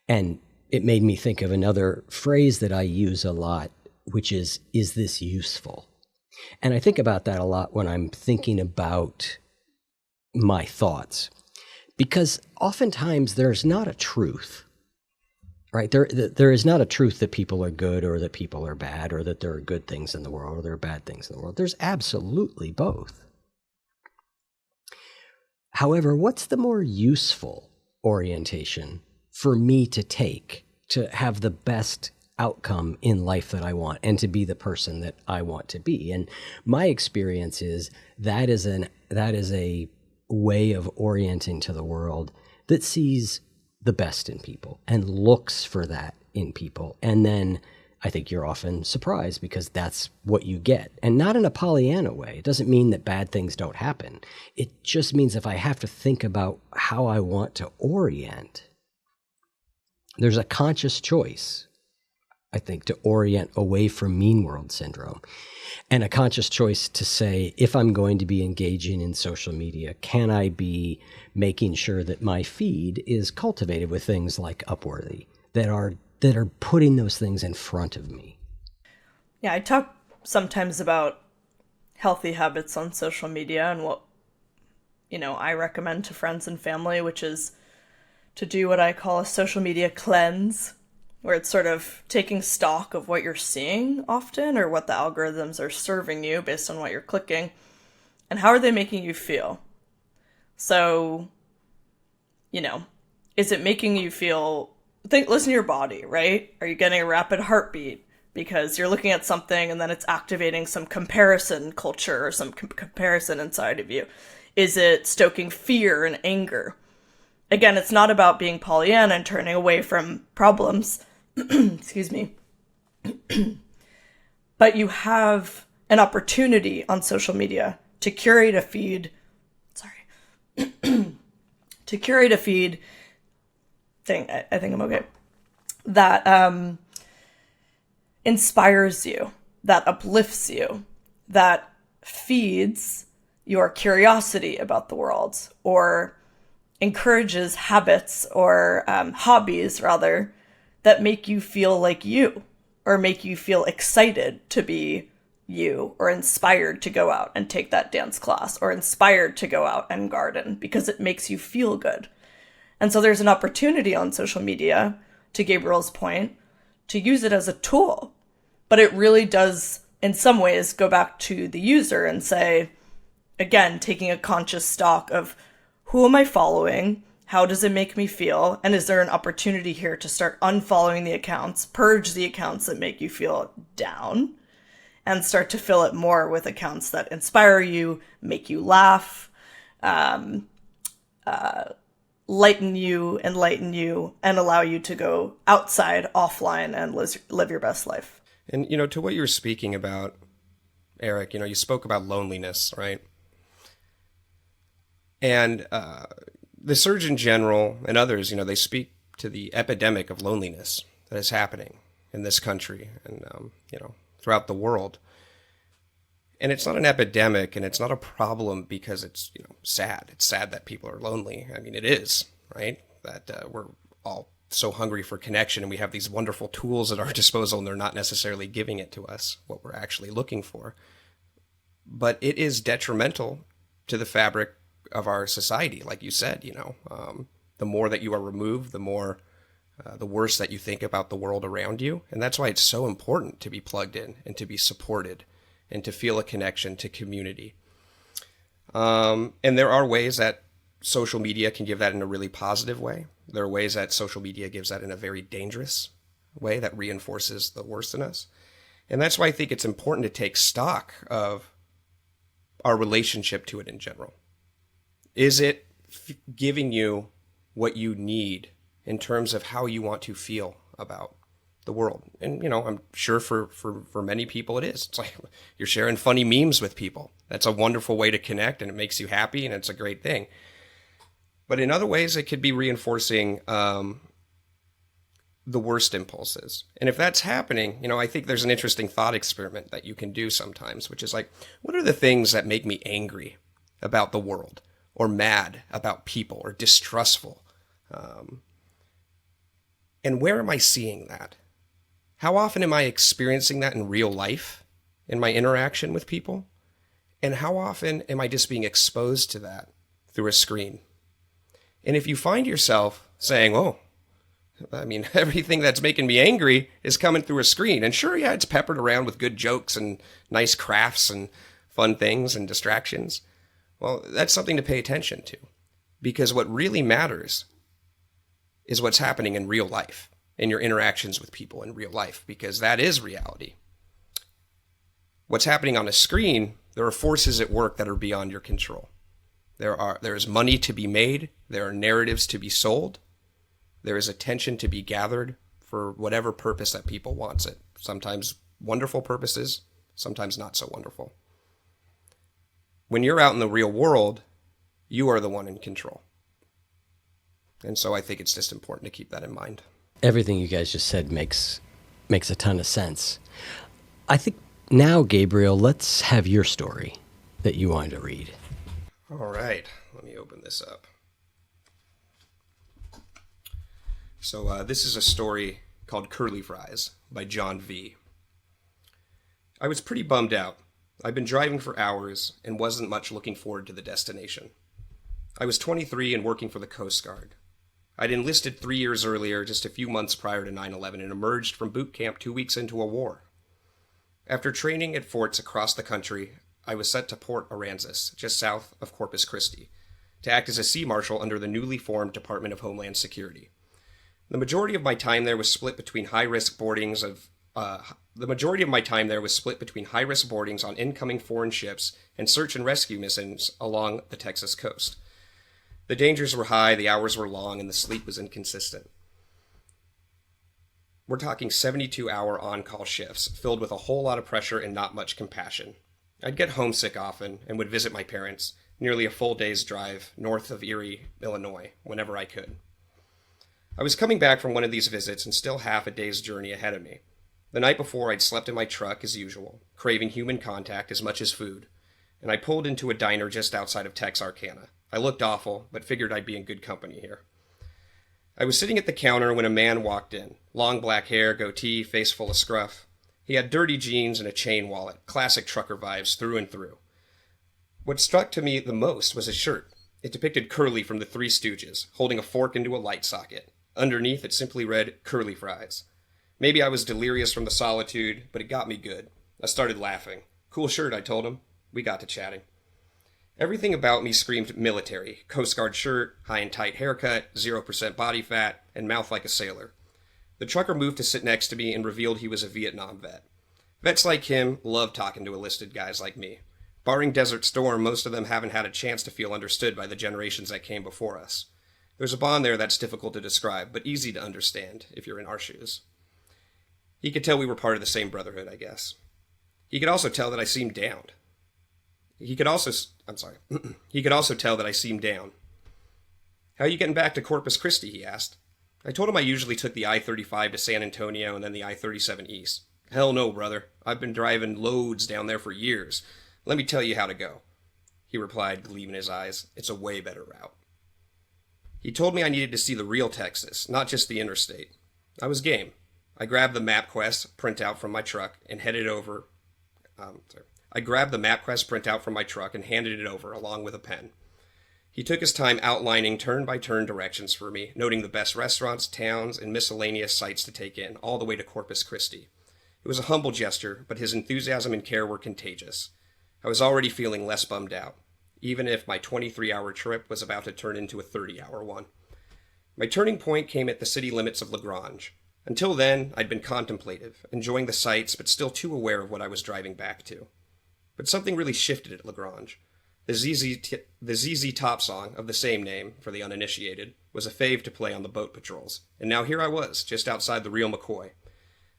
And it made me think of another phrase that I use a lot, which is this useful? And I think about that a lot when I'm thinking about my thoughts, because oftentimes there's not a truth, right? There is not a truth that people are good or that people are bad, or that there are good things in the world or there are bad things in the world. There's absolutely both. However, what's the more useful orientation for me to take to have the best outcome in life that I want and to be the person that I want to be? And my experience is that is a way of orienting to the world that sees the best in people and looks for that in people. And then I think you're often surprised because that's what you get. And not in a Pollyanna way. It doesn't mean that bad things don't happen. It just means if I have to think about how I want to orient, there's a conscious choice, I think, to orient away from mean world syndrome, and a conscious choice to say, if I'm going to be engaging in social media, can I be making sure that my feed is cultivated with things like Upworthy that are putting those things in front of me? Yeah, I talk sometimes about healthy habits on social media and what, I recommend to friends and family, which is to do what I call a social media cleanse, where it's sort of taking stock of what you're seeing often or what the algorithms are serving you based on what you're clicking, and how are they making you feel? So, is it making you feel, listen to your body, right? Are you getting a rapid heartbeat because you're looking at something and then it's activating some comparison culture or some comparison inside of you? Is it stoking fear and anger? Again, it's not about being Pollyanna and turning away from problems. Excuse me. But you have an opportunity on social media to curate a feed. To curate a feed. I think I'm okay. That inspires you, that uplifts you, that feeds your curiosity about the world, or encourages habits or hobbies, rather, that make you feel like you, or make you feel excited to be you, or inspired to go out and take that dance class, or inspired to go out and garden because it makes you feel good. And so there's an opportunity on social media, to Gabriel's point, to use it as a tool. But it really does, in some ways, go back to the user and say, again, taking a conscious stock of, who am I following? How does it make me feel? And is there an opportunity here to start unfollowing the accounts, purge the accounts that make you feel down, and start to fill it more with accounts that inspire you, make you laugh, lighten you, enlighten you, and allow you to go outside, offline, and live your best life. And, to what you were speaking about, Eric, you spoke about loneliness, right? And the Surgeon General and others, they speak to the epidemic of loneliness that is happening in this country and, throughout the world. And it's not an epidemic, and it's not a problem because it's, sad. It's sad that people are lonely. I mean, it is, right? That we're all so hungry for connection, and we have these wonderful tools at our disposal, and they're not necessarily giving it to us, what we're actually looking for. But it is detrimental to the fabric our society, like you said. The more that you are removed, the worse that you think about the world around you. And that's why it's so important to be plugged in and to be supported and to feel a connection to community. And there are ways that social media can give that in a really positive way. There are ways that social media gives that in a very dangerous way that reinforces the worst in us. And that's why I think it's important to take stock of our relationship to it in general. Is it giving you what you need in terms of how you want to feel about the world? And, I'm sure for many people it is. It's like you're sharing funny memes with people. That's a wonderful way to connect, and it makes you happy, and it's a great thing. But in other ways, it could be reinforcing the worst impulses. And if that's happening, I think there's an interesting thought experiment that you can do sometimes, which is like, what are the things that make me angry about the world, or mad about people, or distrustful? And where am I seeing that? How often am I experiencing that in real life, in my interaction with people? And how often am I just being exposed to that through a screen? And if you find yourself saying, everything that's making me angry is coming through a screen. And sure, yeah, it's peppered around with good jokes and nice crafts and fun things and distractions. Well, that's something to pay attention to. Because what really matters is what's happening in real life, in your interactions with people in real life, because that is reality. What's happening on a screen, there are forces at work that are beyond your control. There is money to be made. There are narratives to be sold. There is attention to be gathered for whatever purpose that people wants it. Sometimes wonderful purposes, sometimes not so wonderful. When you're out in the real world, you are the one in control. And so I think it's just important to keep that in mind. Everything you guys just said makes a ton of sense. I think now, Gabriel, let's have your story that you wanted to read. All right, let me open this up. So this is a story called Curly Fries by John V. I was pretty bummed out. I'd been driving for hours and wasn't much looking forward to the destination. I was 23 and working for the Coast Guard. I'd enlisted 3 years earlier, just a few months prior to 9/11, and emerged from boot camp 2 weeks into a war. After training at forts across the country, I was sent to Port Aransas, just south of Corpus Christi, to act as a sea marshal under the newly formed Department of Homeland Security. The majority of my time there was split between high-risk boardings on incoming foreign ships and search and rescue missions along the Texas coast. The dangers were high, the hours were long, and the sleep was inconsistent. We're talking 72-hour on-call shifts, filled with a whole lot of pressure and not much compassion. I'd get homesick often and would visit my parents, nearly a full day's drive north of Erie, Illinois, whenever I could. I was coming back from one of these visits and still half a day's journey ahead of me. The night before, I'd slept in my truck as usual, craving human contact as much as food, and I pulled into a diner just outside of Texarkana. I looked awful, but figured I'd be in good company here. I was sitting at the counter when a man walked in. Long black hair, goatee, face full of scruff. He had dirty jeans and a chain wallet, classic trucker vibes through and through. What struck to me the most was his shirt. It depicted Curly from the Three Stooges, holding a fork into a light socket. Underneath, it simply read, Curly Fries. Maybe I was delirious from the solitude, but it got me good. I started laughing. Cool shirt, I told him. We got to chatting. Everything about me screamed military. Coast Guard shirt, high and tight haircut, 0% body fat, and mouth like a sailor. The trucker moved to sit next to me and revealed he was a Vietnam vet. Vets like him love talking to enlisted guys like me. Barring Desert Storm, most of them haven't had a chance to feel understood by the generations that came before us. There's a bond there that's difficult to describe, but easy to understand if you're in our shoes. He could tell we were part of the same brotherhood, I guess. He could also tell that I seemed down. He could also tell that I seemed down. How are you getting back to Corpus Christi, he asked. I told him I usually took the I-35 to San Antonio and then the I-37 east. Hell no, brother. I've been driving loads down there for years. Let me tell you how to go. He replied, gleam in his eyes. It's a way better route. He told me I needed to see the real Texas, not just the interstate. I was game. I grabbed the MapQuest printout from my truck and handed it over along with a pen. He took his time outlining turn-by-turn directions for me, noting the best restaurants, towns, and miscellaneous sights to take in, all the way to Corpus Christi. It was a humble gesture, but his enthusiasm and care were contagious. I was already feeling less bummed out, even if my 23-hour trip was about to turn into a 30-hour one. My turning point came at the city limits of Lagrange. Until then, I'd been contemplative, enjoying the sights, but still too aware of what I was driving back to. But something really shifted at Lagrange. The ZZ Top song, of the same name, for the uninitiated, was a fave to play on the boat patrols, and now here I was, just outside the real McCoy.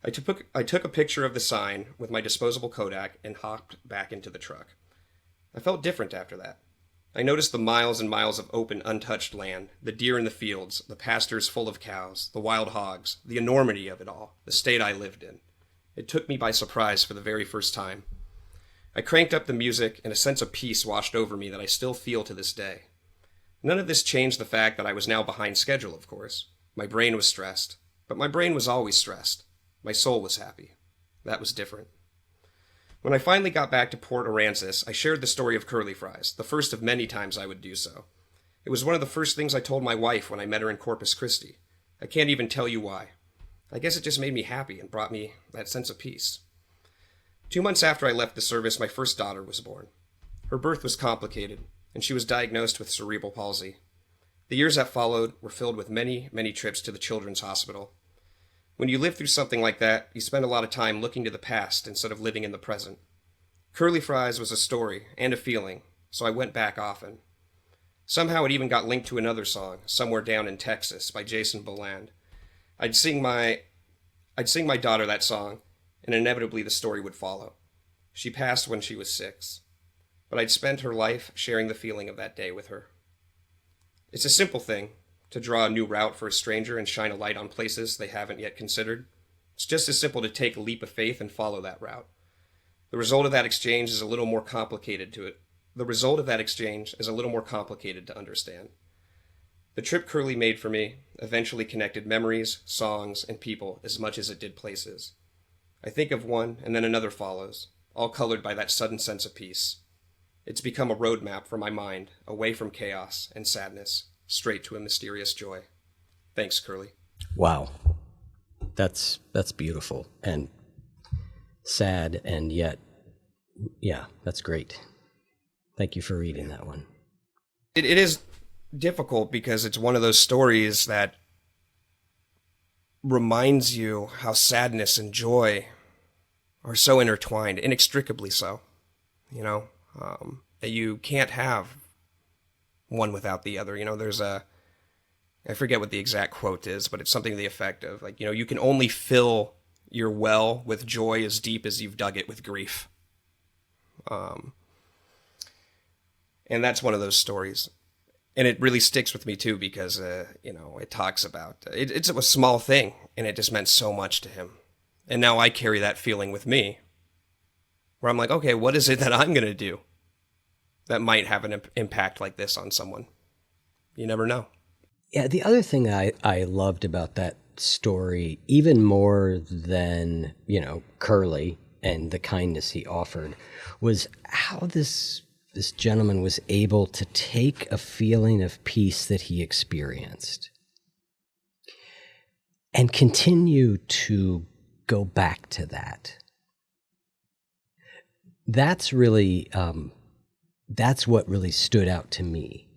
I took a picture of the sign with my disposable Kodak and hopped back into the truck. I felt different after that. I noticed the miles and miles of open, untouched land, the deer in the fields, the pastures full of cows, the wild hogs, the enormity of it all, the state I lived in. It took me by surprise for the very first time. I cranked up the music, and a sense of peace washed over me that I still feel to this day. None of this changed the fact that I was now behind schedule, of course. My brain was stressed, but my brain was always stressed. My soul was happy. That was different. When I finally got back to Port Aransas, I shared the story of curly fries, the first of many times I would do so. It was one of the first things I told my wife when I met her in Corpus Christi. I can't even tell you why. I guess it just made me happy and brought me that sense of peace. 2 months after I left the service, my first daughter was born. Her birth was complicated, and she was diagnosed with cerebral palsy. The years that followed were filled with many, many trips to the children's hospital. When you live through something like that, you spend a lot of time looking to the past instead of living in the present. Curly fries was a story and a feeling, so I went back often. Somehow it even got linked to another song, Somewhere Down in Texas, by Jason Boland. I'd sing my daughter that song, and inevitably the story would follow. She passed when she was 6, but I'd spent her life sharing the feeling of that day with her. It's a simple thing, to draw a new route for a stranger and shine a light on places they haven't yet considered. It's just as simple to take a leap of faith and follow that route. The result of that exchange is a little more complicated to understand. The trip Curly made for me eventually connected memories, songs, and people as much as it did places. I think of one, and then another follows, all colored by that sudden sense of peace. It's become a roadmap for my mind, away from chaos and sadness, straight to a mysterious joy. Thanks, Curly. Wow. That's beautiful and sad, and yet, yeah, that's great. Thank you for reading that one. It is difficult because it's one of those stories that reminds you how sadness and joy are so intertwined, inextricably so. You know, that you can't have one without the other. You know, I forget what the exact quote is, but it's something to the effect of, like, you know, you can only fill your well with joy as deep as you've dug it with grief. And that's one of those stories. And it really sticks with me too, because, you know, it talks about, it's a small thing, and it just meant so much to him. And now I carry that feeling with me, where I'm like, okay, what is it that I'm going to do that might have an impact like this on someone? You never know. Yeah, the other thing I loved about that story, even more than, you know, Curly and the kindness he offered, was how this gentleman was able to take a feeling of peace that he experienced and continue to go back to that. That's really, that's what really stood out to me.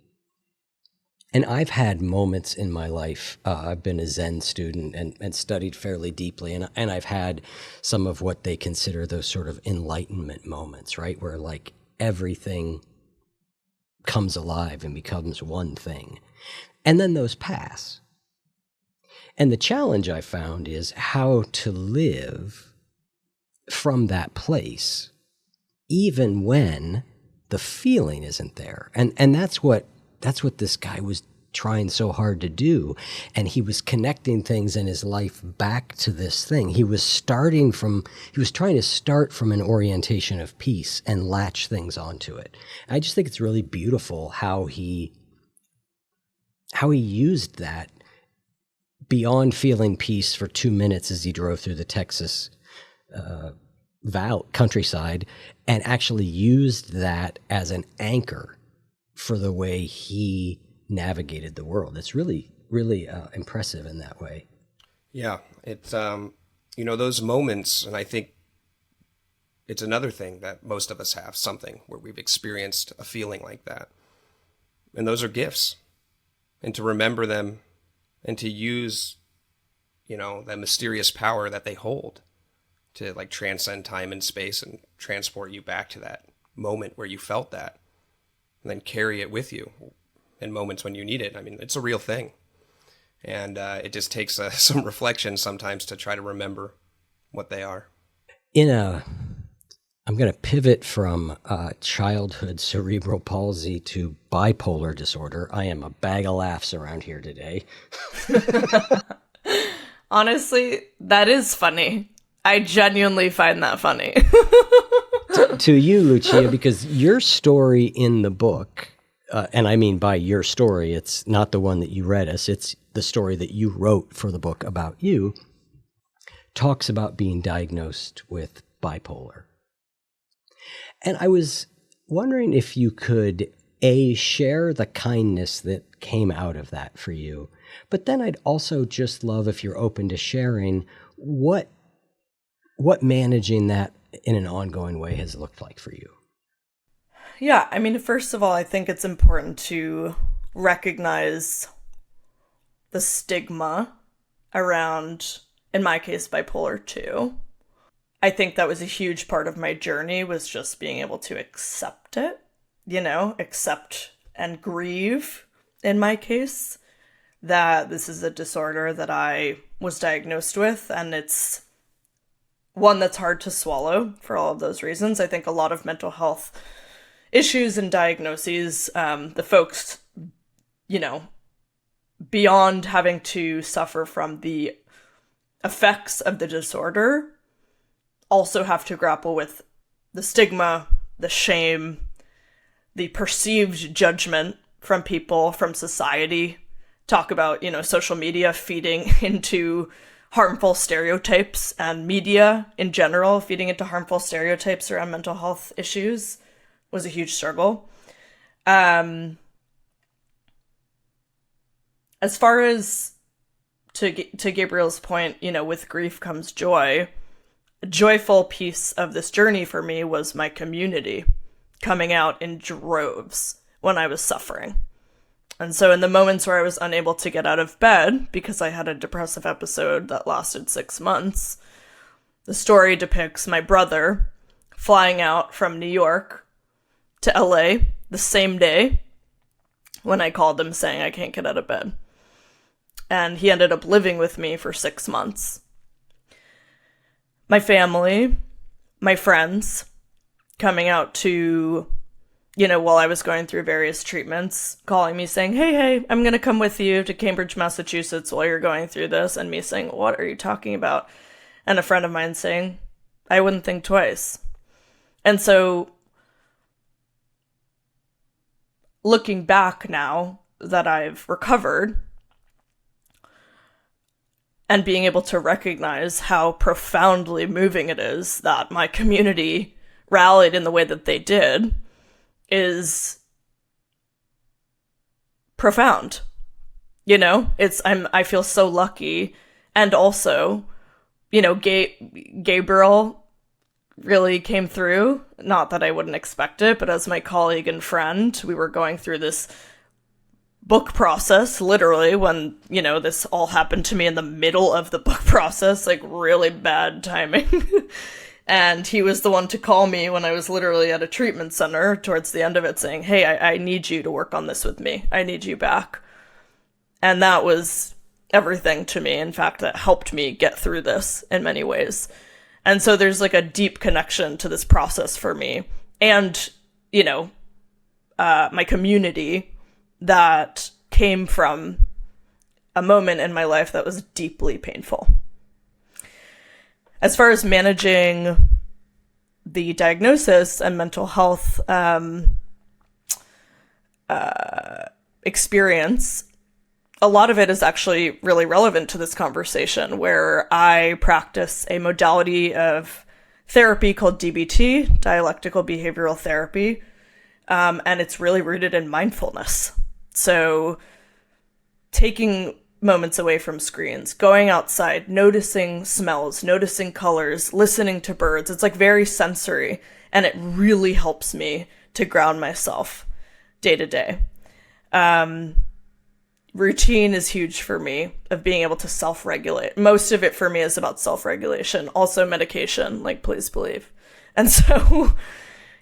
And I've had moments in my life, I've been a Zen student and studied fairly deeply, and I've had some of what they consider those sort of enlightenment moments, right? Where like everything comes alive and becomes one thing. And then those pass. And the challenge I found is how to live from that place, even when the feeling isn't there. And that's what this guy was trying so hard to do. And he was connecting things in his life back to this thing. He was trying to start from an orientation of peace and latch things onto it. I just think it's really beautiful how he used that beyond feeling peace for 2 minutes as he drove through the Texas countryside, and actually used that as an anchor for the way he navigated the world. It's really, really impressive in that way. Yeah, it's, those moments, and I think it's another thing that most of us have, something where we've experienced a feeling like that. And those are gifts. And to remember them and to use, that mysterious power that they hold to like transcend time and space and transport you back to that moment where you felt that, and then carry it with you in moments when you need it. I mean, it's a real thing. And it just takes some reflection sometimes to try to remember what they are. I'm going to pivot from childhood cerebral palsy to bipolar disorder. I am a bag of laughs around here today. Honestly, that is funny. I genuinely find that funny. To you, Lucia, because your story in the book, and I mean by your story, it's not the one that you read us, it's the story that you wrote for the book about you, talks about being diagnosed with bipolar. And I was wondering if you could, share the kindness that came out of that for you. But then I'd also just love if you're open to sharing what managing that in an ongoing way has looked like for you. Yeah, I mean, first of all, I think it's important to recognize the stigma around, in my case, bipolar 2. I think that was a huge part of my journey, was just being able to accept it, accept and grieve, in my case, that this is a disorder that I was diagnosed with, and it's one that's hard to swallow for all of those reasons. I think a lot of mental health issues and diagnoses, the folks, beyond having to suffer from the effects of the disorder, also have to grapple with the stigma, the shame, the perceived judgment from people, from society. Talk about, social media feeding into harmful stereotypes, and media in general feeding into harmful stereotypes around mental health issues was a huge struggle. As far as to Gabriel's point, with grief comes joy. A joyful piece of this journey for me was my community coming out in droves when I was suffering. And so in the moments where I was unable to get out of bed because I had a depressive episode that lasted 6 months, the story depicts my brother flying out from New York to LA the same day when I called him saying I can't get out of bed. And he ended up living with me for 6 months. My family, my friends, coming out to, while I was going through various treatments, calling me saying, hey, I'm going to come with you to Cambridge, Massachusetts while you're going through this. And me saying, what are you talking about? And a friend of mine saying, I wouldn't think twice. And so looking back now that I've recovered, and being able to recognize how profoundly moving it is that my community rallied in the way that they did is profound. I feel so lucky. And also, Gabriel really came through. Not that I wouldn't expect it, but as my colleague and friend, we were going through this book process, literally, when, this all happened to me in the middle of the book process, like really bad timing. And he was the one to call me when I was literally at a treatment center towards the end of it saying, hey, I need you to work on this with me. I need you back. And that was everything to me. In fact, that helped me get through this in many ways. And so there's like a deep connection to this process for me. And, my community that came from a moment in my life that was deeply painful. As far as managing the diagnosis and mental health experience, a lot of it is actually really relevant to this conversation, where I practice a modality of therapy called DBT, dialectical behavioral therapy, And it's really rooted in mindfulness. So taking moments away from screens, going outside, noticing smells, noticing colors, listening to birds. It's like very sensory, and it really helps me to ground myself day to day. Routine is huge for me, of being able to self-regulate. Most of it for me is about self-regulation. Also medication, like please believe. And so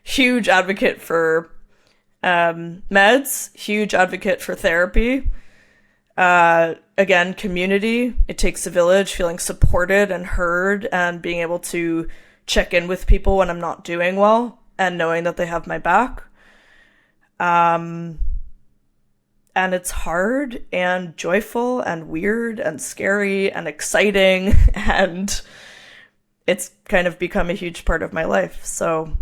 huge advocate for meds, huge advocate for therapy. Again, community. It takes a village, feeling supported and heard, and being able to check in with people when I'm not doing well and knowing that they have my back. And it's hard and joyful and weird and scary and exciting, and it's kind of become a huge part of my life. So,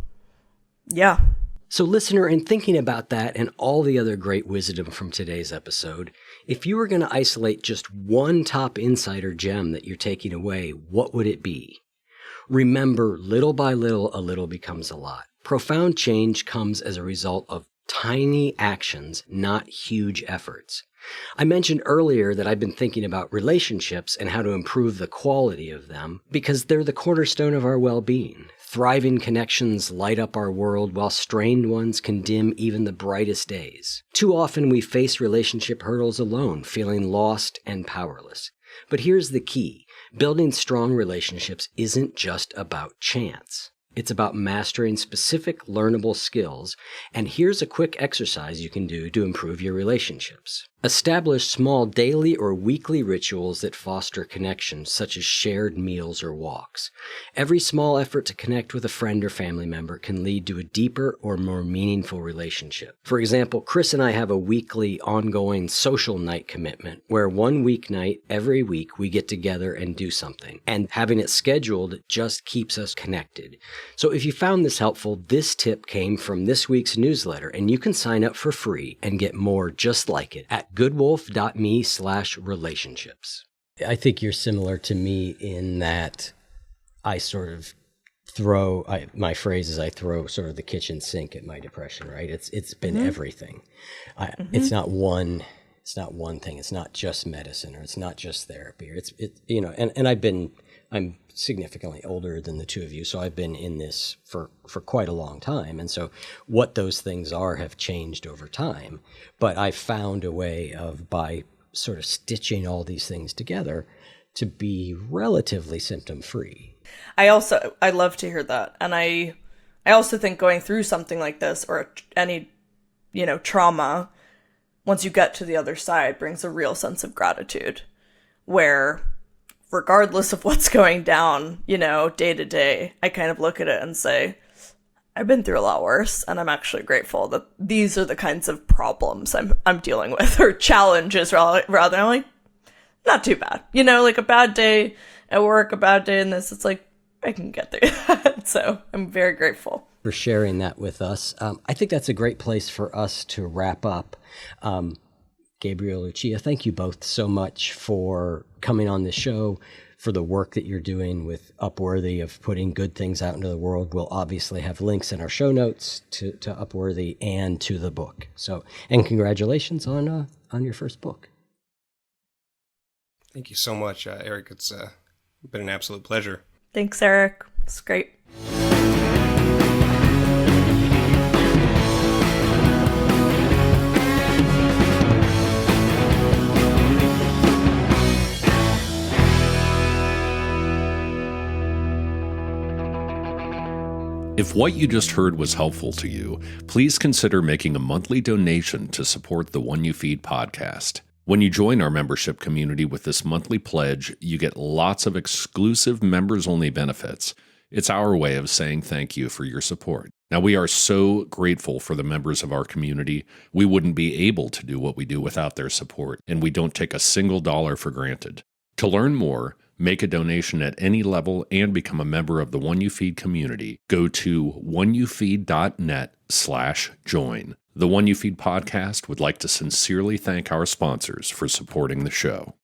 yeah. So, listener, in thinking about that and all the other great wisdom from today's episode, if you were going to isolate just one top insight or gem that you're taking away, what would it be? Remember, little by little, a little becomes a lot. Profound change comes as a result of tiny actions, not huge efforts. I mentioned earlier that I've been thinking about relationships and how to improve the quality of them because they're the cornerstone of our well-being. Thriving connections light up our world while strained ones can dim even the brightest days. Too often we face relationship hurdles alone, feeling lost and powerless. But here's the key. Building strong relationships isn't just about chance. It's about mastering specific learnable skills, and here's a quick exercise you can do to improve your relationships. Establish small daily or weekly rituals that foster connection, such as shared meals or walks. Every small effort to connect with a friend or family member can lead to a deeper or more meaningful relationship. For example, Chris and I have a weekly ongoing social night commitment where one weeknight every week we get together and do something, and having it scheduled just keeps us connected. So if you found this helpful, this tip came from this week's newsletter, and you can sign up for free and get more just like it at goodwolf.me/relationships. I think you're similar to me in that I sort of my phrase is I throw sort of the kitchen sink at my depression, right? It's been everything. It's not one thing. It's not just medicine, or it's not just therapy, or I'm significantly older than the two of you, so I've been in this for quite a long time. And so what those things are have changed over time. But I found a way by sort of stitching all these things together to be relatively symptom-free. I love to hear that. And I also think going through something like this, or any, trauma, once you get to the other side, brings a real sense of gratitude, where regardless of what's going down, day to day, I kind of look at it and say, I've been through a lot worse, and I'm actually grateful that these are the kinds of problems I'm dealing with, or challenges rather. I'm like, not too bad. Like a bad day at work, a bad day in this, it's like, I can get through that. So I'm very grateful for sharing that with us. I think that's a great place for us to wrap up. Gabriel, Lucia, thank you both so much for coming on the show, for the work that you're doing with Upworthy of putting good things out into the world. We'll obviously have links in our show notes to Upworthy and to the book. So, and congratulations on your first book. Thank you so much, Eric. It's been an absolute pleasure. Thanks, Eric. It's great. If what you just heard was helpful to you, please consider making a monthly donation to support the One You Feed podcast. When you join our membership community with this monthly pledge, you get lots of exclusive members-only benefits. It's our way of saying thank you for your support. Now, we are so grateful for the members of our community. We wouldn't be able to do what we do without their support, and we don't take a single dollar for granted. To learn more, make a donation at any level, and become a member of the One You Feed community, go to oneyoufeed.net/join. The One You Feed podcast would like to sincerely thank our sponsors for supporting the show.